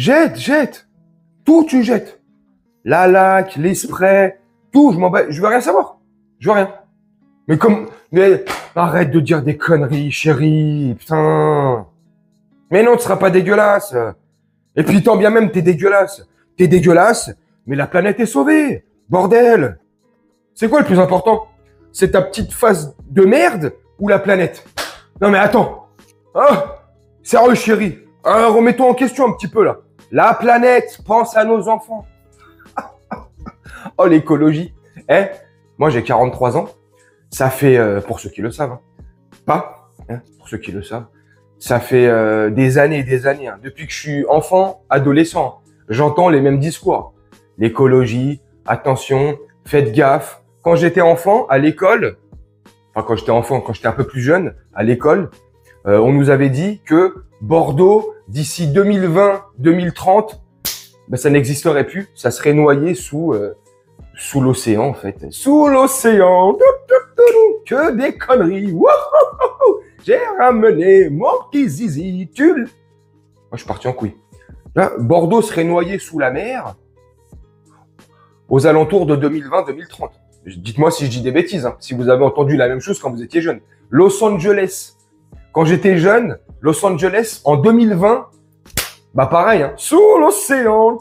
Jette. Tout, tu jettes. La laque, les sprays, tout, je m'en bats. Je veux rien savoir. Je veux rien. Mais arrête de dire des conneries, chérie. Putain. Mais non, tu seras pas dégueulasse. Et puis, tant bien même, t'es dégueulasse. T'es dégueulasse, mais la planète est sauvée. Bordel. C'est quoi le plus important? C'est ta petite face de merde ou la planète? Non mais attends. Ah, sérieux chérie. Remettons en question un petit peu là. La planète, pense à nos enfants. Oh l'écologie. Moi j'ai 43 ans. Ça fait, pour ceux qui le savent, pour ceux qui le savent, ça fait des années et des années. Depuis que je suis enfant, adolescent, j'entends les mêmes discours. L'écologie, attention, faites gaffe. Quand j'étais enfant, à l'école, quand j'étais un peu plus jeune, à l'école, on nous avait dit que Bordeaux, d'ici 2020-2030, ça n'existerait plus. Ça serait noyé sous l'océan, en fait. Sous l'océan. Que des conneries. Wouhou. J'ai ramené mon petit zizi. Moi, je suis parti en couille. Là, Bordeaux serait noyé sous la mer aux alentours de 2020-2030. Dites-moi si je dis des bêtises, si vous avez entendu la même chose quand vous étiez jeune. Los Angeles. Quand j'étais jeune, Los Angeles, en 2020, pareil, sous l'océan,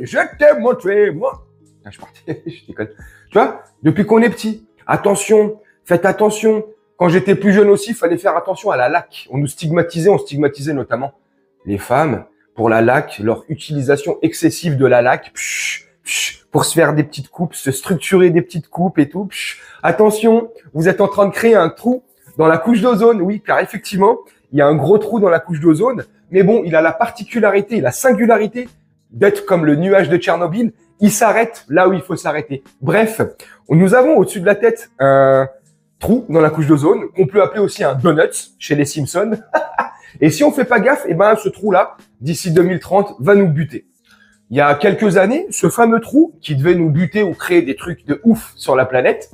je t'ai montré, moi. Je suis parti, je déconne. Tu vois, depuis qu'on est petit, attention, faites attention. Quand j'étais plus jeune aussi, il fallait faire attention à la laque. On stigmatisait notamment les femmes pour la laque, leur utilisation excessive de la laque, pour se faire des petites coupes, se structurer des petites coupes et tout. Attention, vous êtes en train de créer un trou dans la couche d'ozone. Oui, car effectivement, il y a un gros trou dans la couche d'ozone. Mais bon, il a la particularité, la singularité d'être comme le nuage de Tchernobyl. Il s'arrête là où il faut s'arrêter. Bref, nous avons au-dessus de la tête un trou dans la couche d'ozone qu'on peut appeler aussi un donut chez les Simpsons. Et si on fait pas gaffe, ce trou-là, d'ici 2030, va nous buter. Il y a quelques années, ce fameux trou qui devait nous buter ou créer des trucs de ouf sur la planète,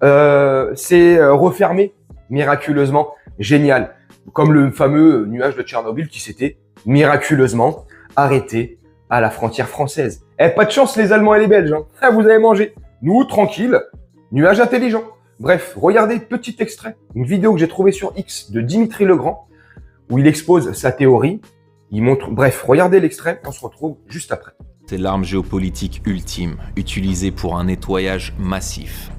s'est refermé miraculeusement. Génial. Comme le fameux nuage de Tchernobyl qui s'était miraculeusement arrêté à la frontière française. Pas de chance les Allemands et les Belges. Vous avez mangé. Nous, tranquille, nuage intelligent. Bref, regardez, petit extrait, une vidéo que j'ai trouvée sur X de Dimitri Legrand, où il expose sa théorie. Il montre, bref, regardez l'extrait, on se retrouve juste après. C'est l'arme géopolitique ultime, utilisée pour un nettoyage massif.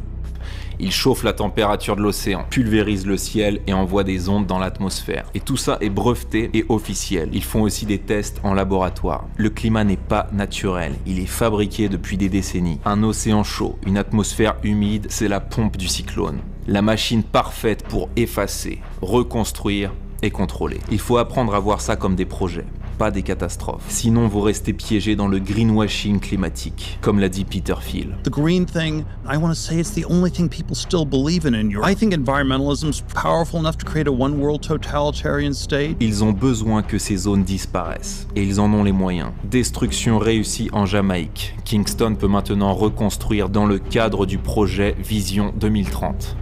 Il chauffe la température de l'océan, pulvérise le ciel et envoie des ondes dans l'atmosphère. Et tout ça est breveté et officiel. Ils font aussi des tests en laboratoire. Le climat n'est pas naturel, il est fabriqué depuis des décennies. Un océan chaud, une atmosphère humide, c'est la pompe du cyclone. La machine parfaite pour effacer, reconstruire et contrôler. Il faut apprendre à voir ça comme des projets, pas des catastrophes. Sinon, vous restez piégé dans le greenwashing climatique, comme l'a dit Peter Thiel. The green thing, I want to say it's the only thing people still believe in Europe. I think environmentalism's powerful enough to create a one-world totalitarian state. Ils ont besoin que ces zones disparaissent, et ils en ont les moyens. Destruction réussie en Jamaïque. Kingston peut maintenant reconstruire dans le cadre du projet Vision 2030.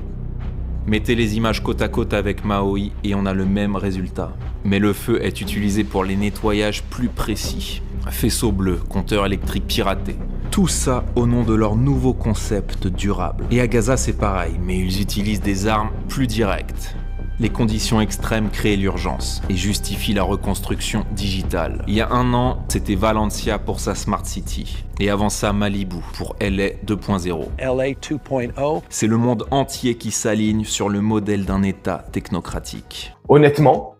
Mettez les images côte à côte avec Maui et on a le même résultat. Mais le feu est utilisé pour les nettoyages plus précis. Faisceau bleu, compteur électrique piraté. Tout ça au nom de leur nouveau concept durable. Et à Gaza c'est pareil, mais ils utilisent des armes plus directes. Les conditions extrêmes créent l'urgence et justifient la reconstruction digitale. Il y a un an, c'était Valencia pour sa Smart City. Et avant ça, Malibu pour LA 2.0. LA 2.0. C'est le monde entier qui s'aligne sur le modèle d'un État technocratique. Honnêtement,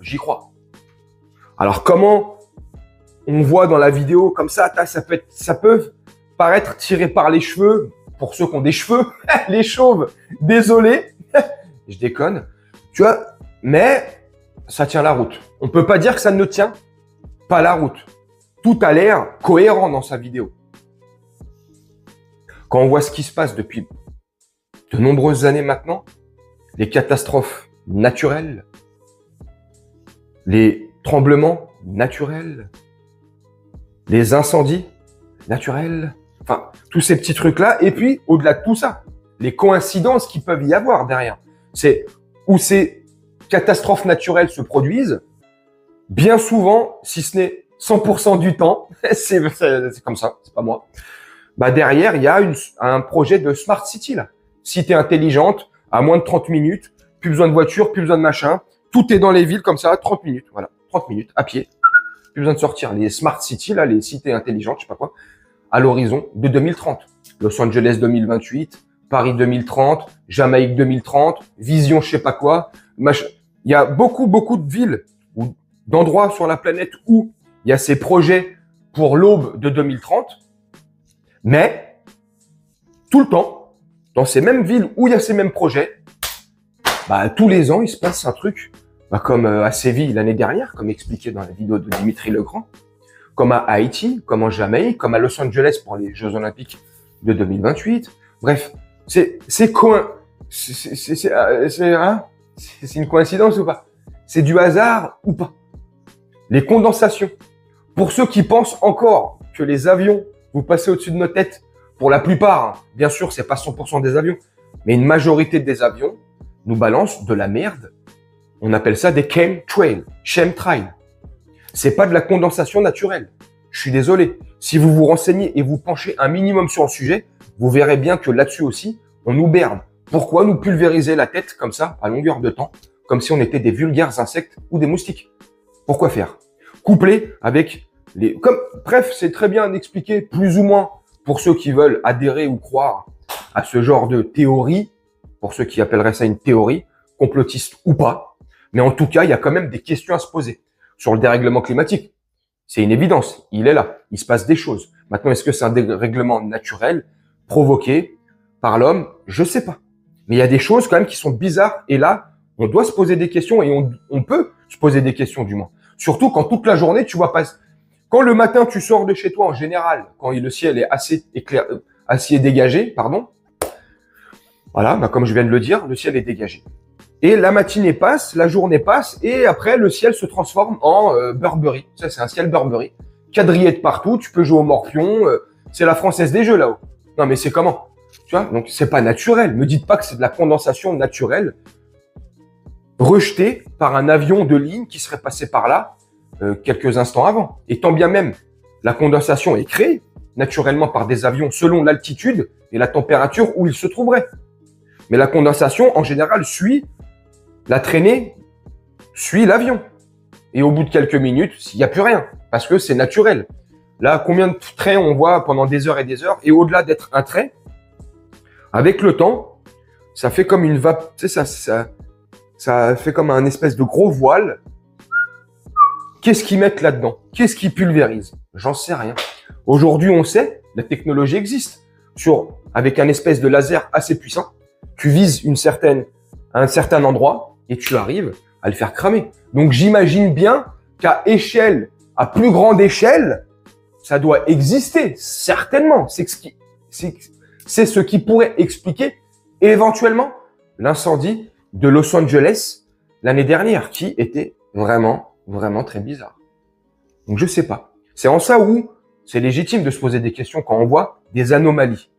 j'y crois. Alors comment on voit dans la vidéo comme ça, ça peut paraître tiré par les cheveux. Pour ceux qui ont des cheveux, les chauves, désolé, je déconne, tu vois, mais ça tient la route. On peut pas dire que ça ne tient pas la route. Tout a l'air cohérent dans sa vidéo. Quand on voit ce qui se passe depuis de nombreuses années maintenant, les catastrophes naturelles, les tremblements naturels, les incendies naturels, enfin, tous ces petits trucs-là. Et puis, au-delà de tout ça, les coïncidences qui peuvent y avoir derrière. C'est catastrophes naturelles se produisent, bien souvent, si ce n'est 100% du temps, c'est comme ça, c'est pas moi. Bah derrière, il y a un projet de smart city là, cité intelligente à moins de 30 minutes, plus besoin de voiture, plus besoin de machin, tout est dans les villes comme ça, 30 minutes, voilà, 30 minutes à pied, plus besoin de sortir. Les smart city là, les cités intelligentes, je sais pas quoi, à l'horizon de 2030. Los Angeles 2028, Paris 2030, Jamaïque 2030, Vision je sais pas quoi, machin. Il y a beaucoup de villes ou d'endroits sur la planète où il y a ces projets pour l'aube de 2030, mais tout le temps, dans ces mêmes villes où il y a ces mêmes projets, bah, tous les ans, il se passe un truc, bah, comme à Séville l'année dernière, comme expliqué dans la vidéo de Dimitri Legrand, comme à Haïti, comme en Jamaïque, comme à Los Angeles pour les Jeux Olympiques de 2028. Bref, c'est une coïncidence ou pas? C'est du hasard ou pas? Les condensations. Pour ceux qui pensent encore que les avions, vous passez au-dessus de nos têtes, pour la plupart, hein, bien sûr, c'est pas 100% des avions, mais une majorité des avions nous balancent de la merde. On appelle ça des chemtrails. C'est pas de la condensation naturelle. Je suis désolé. Si vous vous renseignez et vous penchez un minimum sur le sujet, vous verrez bien que là-dessus aussi, on nous berne. Pourquoi nous pulvériser la tête comme ça, à longueur de temps, comme si on était des vulgaires insectes ou des moustiques? Pourquoi faire? Couplé avec bref, c'est très bien d'expliquer plus ou moins pour ceux qui veulent adhérer ou croire à ce genre de théorie, pour ceux qui appelleraient ça une théorie, complotiste ou pas. Mais en tout cas, il y a quand même des questions à se poser sur le dérèglement climatique. C'est une évidence, il est là, il se passe des choses. Maintenant, est-ce que c'est un dérèglement naturel, provoqué par l'homme? Je sais pas. Mais il y a des choses quand même qui sont bizarres. Et là, on doit se poser des questions et on peut se poser des questions du moins. Surtout quand toute la journée, tu vois pas. Quand le matin, tu sors de chez toi en général, quand le ciel est assez dégagé, pardon. Voilà, bah comme je viens de le dire, le ciel est dégagé. Et la matinée passe, la journée passe, et après, le ciel se transforme en Burberry. Ça, c'est un ciel Burberry. Quadrillé de partout, tu peux jouer au morpion. C'est la Française des Jeux, là-haut. Non, mais c'est comment? Tu vois, donc c'est pas naturel. Me dites pas que c'est de la condensation naturelle rejetée par un avion de ligne qui serait passé par là quelques instants avant. Et tant bien même, la condensation est créée naturellement par des avions selon l'altitude et la température où ils se trouveraient. Mais la condensation, en général, suit la traînée, suit l'avion. Et au bout de quelques minutes, il n'y a plus rien, parce que c'est naturel. Là, combien de traits on voit pendant des heures et des heures, et au-delà d'être un trait, avec le temps, ça fait comme une vapeur, tu sais, ça fait comme un espèce de gros voile. Qu'est-ce qu'ils mettent là-dedans? Qu'est-ce qu'ils pulvérisent? J'en sais rien. Aujourd'hui, on sait, la technologie existe. Avec un espèce de laser assez puissant, tu vises un certain endroit et tu arrives à le faire cramer. Donc, j'imagine bien qu'à plus grande échelle, ça doit exister, certainement. C'est ce qui pourrait expliquer éventuellement l'incendie de Los Angeles l'année dernière, qui était vraiment très bizarre. Donc, je sais pas. C'est en ça où c'est légitime de se poser des questions quand on voit des anomalies.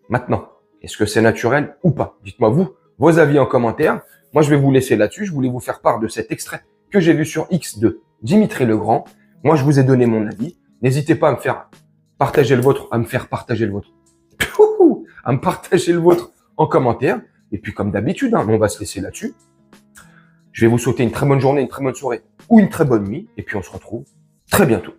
Maintenant, est-ce que c'est naturel ou pas? Dites-moi vos avis en commentaire. Moi, je vais vous laisser là-dessus. Je voulais vous faire part de cet extrait que j'ai vu sur X de Dimitri Legrand. Moi, je vous ai donné mon avis. N'hésitez pas à me faire partager le vôtre, à me partager le vôtre en commentaire. Et puis, comme d'habitude, on va se laisser là-dessus. Je vais vous souhaiter une très bonne journée, une très bonne soirée ou une très bonne nuit. Et puis, on se retrouve très bientôt.